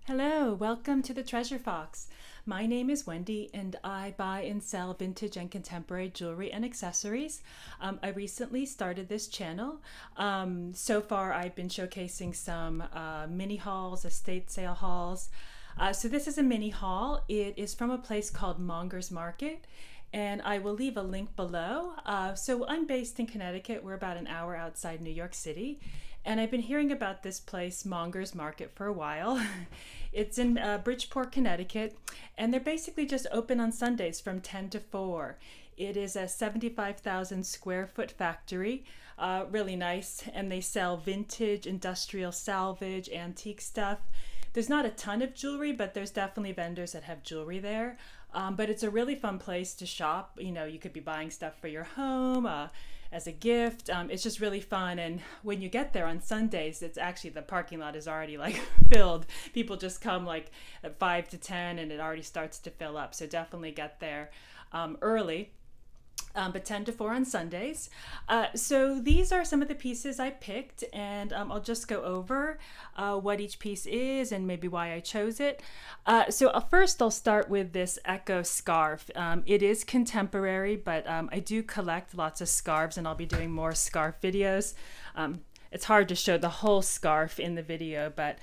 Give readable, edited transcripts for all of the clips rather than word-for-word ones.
Hello, welcome to the Treasure Fox. My name is Wendy and I buy and sell vintage and contemporary jewelry and accessories. I recently started this channel. So far I've been showcasing some mini hauls, estate sale hauls. So this is a mini haul. It is from a place called Mongers Market, and I will leave a link below. So I'm based in Connecticut. We're about an hour outside New York City. And I've been hearing about this place, Mongers Market, for a while. It's in Bridgeport, Connecticut, and they're basically just open on Sundays from 10 to 4. It is a 75,000 square foot factory, really nice, and they sell vintage, industrial, salvage, antique stuff. There's not a ton of jewelry, but there's definitely vendors that have jewelry there. But it's a really fun place to shop. You know, you could be buying stuff for your home, as a gift. It's just really fun, and when you get there on Sundays, it's actually, the parking lot is already like filled. People just come like at 5 to 10 and it already starts to fill up, so definitely get there early. But 10 to 4 on Sundays. So these are some of the pieces I picked, and I'll just go over what each piece is and maybe why I chose it. So first I'll start with this Echo scarf. It is contemporary, but I do collect lots of scarves, and I'll be doing more scarf videos. It's hard to show the whole scarf in the video, but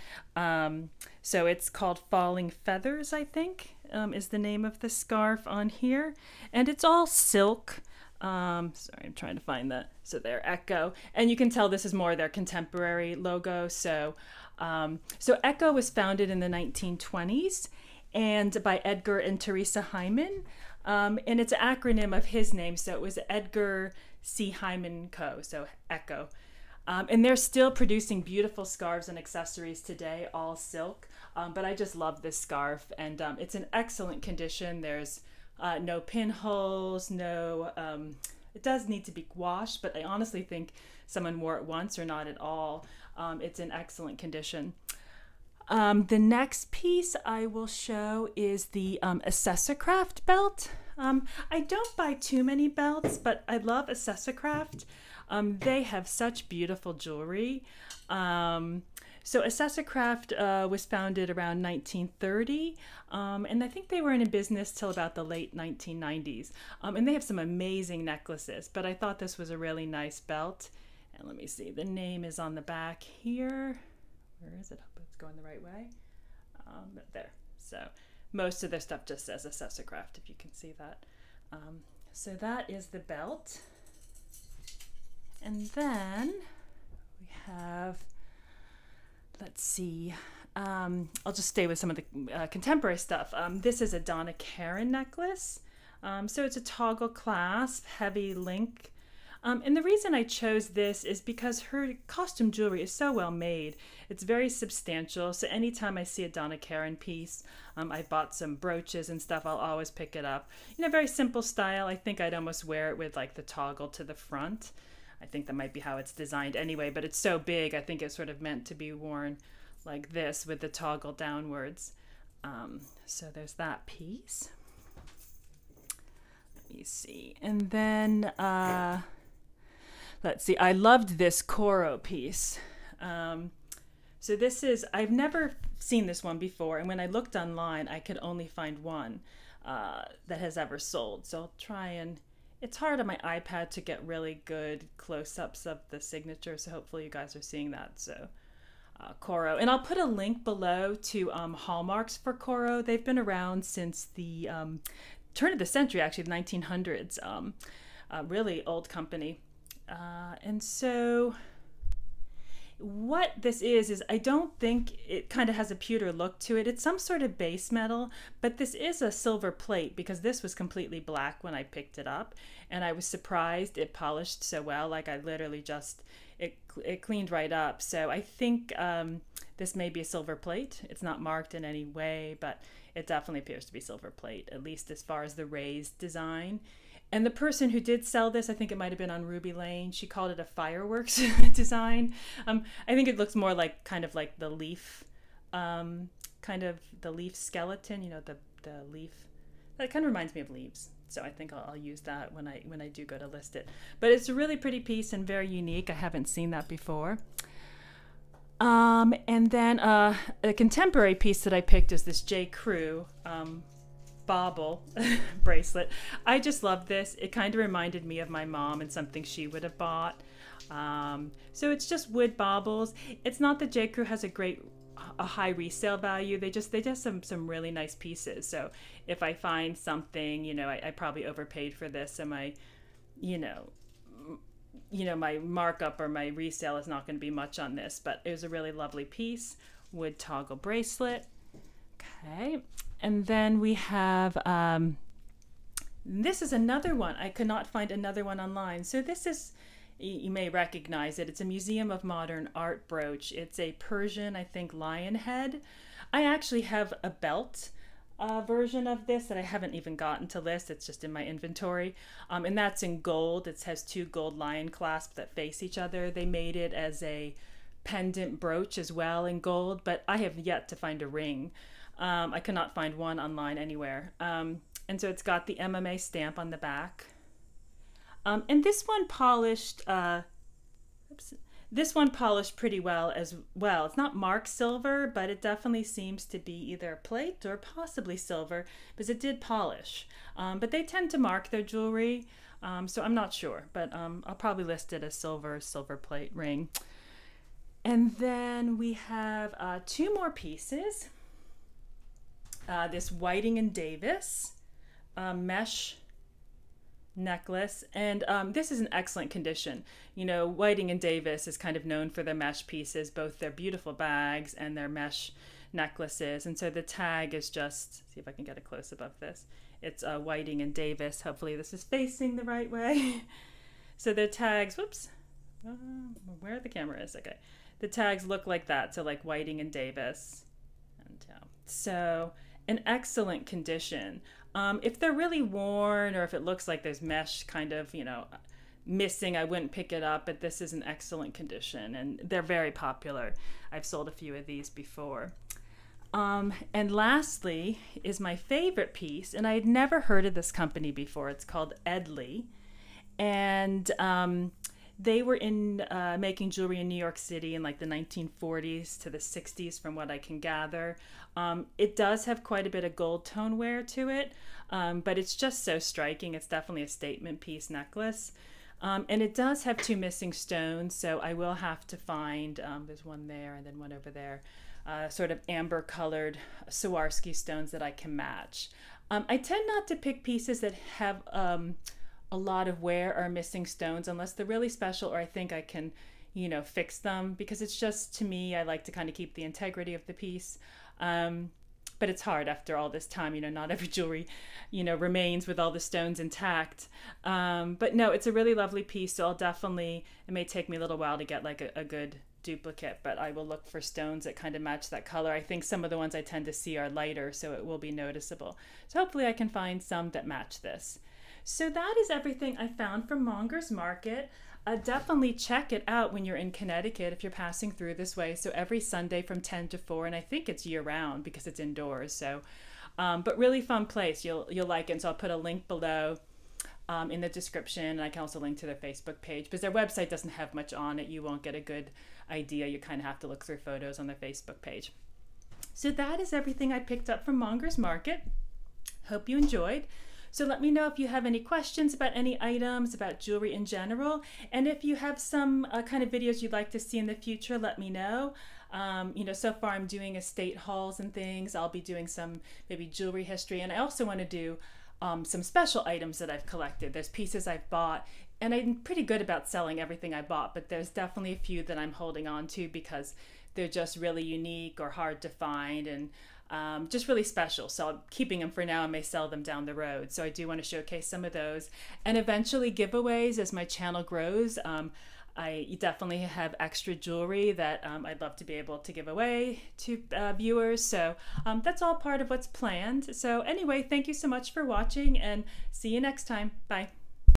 so it's called Falling Feathers, I think, is the name of the scarf on here. And it's all silk. Sorry, I'm trying to find that. So there, Echo. And you can tell this is more their contemporary logo. So Echo was founded in the 1920s and by Edgar and Teresa Hyman. And it's an acronym of his name. So it was Edgar C. Hyman Co. So Echo. And they're still producing beautiful scarves and accessories today, all silk. But I just love this scarf, and it's in excellent condition. There's no pinholes, it does need to be washed, but I honestly think someone wore it once or not at all. It's in excellent condition. The next piece I will show is the Accessocraft Belt. I don't buy too many belts, but I love Accessocraft. They have such beautiful jewelry. So Accessocraft was founded around 1930, and I think they were in business till about the late 1990s. And they have some amazing necklaces, but I thought this was a really nice belt. And let me see, the name is on the back here. Where is it? Hope it's going the right way. There. So most of their stuff just says Accessocraft, if you can see that. So that is the belt. And then we have, let's see, I'll just stay with some of the contemporary stuff. This is a Donna necklace. So it's a toggle clasp, heavy link. And the reason I chose this is because her costume jewelry is so well made. It's very substantial. So anytime I see a Donna piece, I bought some brooches and stuff, I'll always pick it up. You know, very simple style. I think I'd almost wear it with like the toggle to the front. I think that might be how it's designed anyway, but it's so big, I think it's sort of meant to be worn like this with the toggle downwards. So there's that piece. Let me see. And then, let's see, I loved this Coro piece. So this is, I've never seen this one before, and when I looked online, I could only find one that has ever sold. So I'll try and, it's hard on my iPad to get really good close-ups of the signature, so hopefully you guys are seeing that. So Coro, and I'll put a link below to hallmarks for Coro. They've been around since the turn of the century, actually, the 1900s. Really old company. And so what this is I don't think it kind of has a pewter look to it. It's some sort of base metal, but this is a silver plate because this was completely black when I picked it up, and I was surprised it polished so well. Like I literally just, it cleaned right up. So I think this may be a silver plate. It's not marked in any way, but it definitely appears to be silver plate, at least as far as the raised design. And the person who did sell this, I think it might have been on Ruby Lane, she called it a fireworks design. I think it looks more like kind of like the leaf, kind of the leaf skeleton, you know, the leaf. That kind of reminds me of leaves. So I think I'll use that when I do go to list it. But it's a really pretty piece and very unique. I haven't seen that before. And then a contemporary piece that I picked is this J. Crew bauble bracelet. I just love this. It kind of reminded me of my mom and something she would have bought. So it's just wood baubles. It's not that J. Crew has a high resale value. They just some really nice pieces. So if I find something, you know, I probably overpaid for this, and my, you know, my markup or my resale is not going to be much on this, but it was a really lovely piece. Wood toggle bracelet. Okay. And then we have, this is another one. I could not find another one online. So this is, you may recognize it. It's a Museum of Modern Art brooch. It's a Persian, I think, lion head. I actually have a belt version of this that I haven't even gotten to list. It's just in my inventory. And that's in gold. It has two gold lion clasps that face each other. They made it as a pendant brooch as well in gold, but I have yet to find a ring. I could not find one online anywhere. And so it's got the MMA stamp on the back. And this one polished, pretty well as well. It's not marked silver, but it definitely seems to be either plate or possibly silver, because it did polish. But they tend to mark their jewelry, so I'm not sure, but I'll probably list it as silver plate ring. And then we have two more pieces. This Whiting and Davis mesh necklace, and this is in excellent condition. You know, Whiting and Davis is kind of known for their mesh pieces, both their beautiful bags and their mesh necklaces. And so the tag is just, see if I can get a close up of this. It's Whiting and Davis. Hopefully this is facing the right way. So the tags, whoops, where the camera is, okay. The tags look like that, so like Whiting and Davis. And so in excellent condition. If they're really worn, or if it looks like there's mesh kind of, you know, missing, I wouldn't pick it up, but this is in excellent condition, and they're very popular. I've sold a few of these before. And lastly is my favorite piece, and I had never heard of this company before. It's called Edley, and they were making jewelry in New York City in like the 1940s to the 60s, from what I can gather. It does have quite a bit of gold tone wear to it, but it's just so striking. It's definitely a statement piece necklace. And it does have two missing stones, so I will have to find, there's one there and then one over there, sort of amber colored Swarovski stones that I can match. I tend not to pick pieces that have a lot of wear or missing stones unless they're really special, or I think I can, you know, fix them, because it's just, to me, I like to kind of keep the integrity of the piece. But it's hard after all this time, you know, not every jewelry, you know, remains with all the stones intact. But no, it's a really lovely piece, so I'll definitely, it may take me a little while to get like a good duplicate, but I will look for stones that kind of match that color. I think some of the ones I tend to see are lighter, so it will be noticeable. So hopefully I can find some that match this. So that is everything I found from Mongers Market. Definitely check it out when you're in Connecticut if you're passing through this way. So every Sunday from 10 to 4, and I think it's year round because it's indoors. So, but really fun place. You'll like it. And so I'll put a link below in the description, and I can also link to their Facebook page, because their website doesn't have much on it. You won't get a good idea. You kind of have to look through photos on their Facebook page. So that is everything I picked up from Mongers Market. Hope you enjoyed. So let me know if you have any questions about any items, about jewelry in general. And if you have some kind of videos you'd like to see in the future, let me know. You know, so far I'm doing estate hauls and things. I'll be doing some maybe jewelry history. And I also want to do some special items that I've collected. There's pieces I've bought, and I'm pretty good about selling everything I bought, but there's definitely a few that I'm holding on to because they're just really unique or hard to find, and just really special. So I'm keeping them for now. I may sell them down the road. So I do want to showcase some of those, and eventually giveaways as my channel grows. I definitely have extra jewelry that I'd love to be able to give away to viewers. So that's all part of what's planned. So anyway, thank you so much for watching, and see you next time. Bye.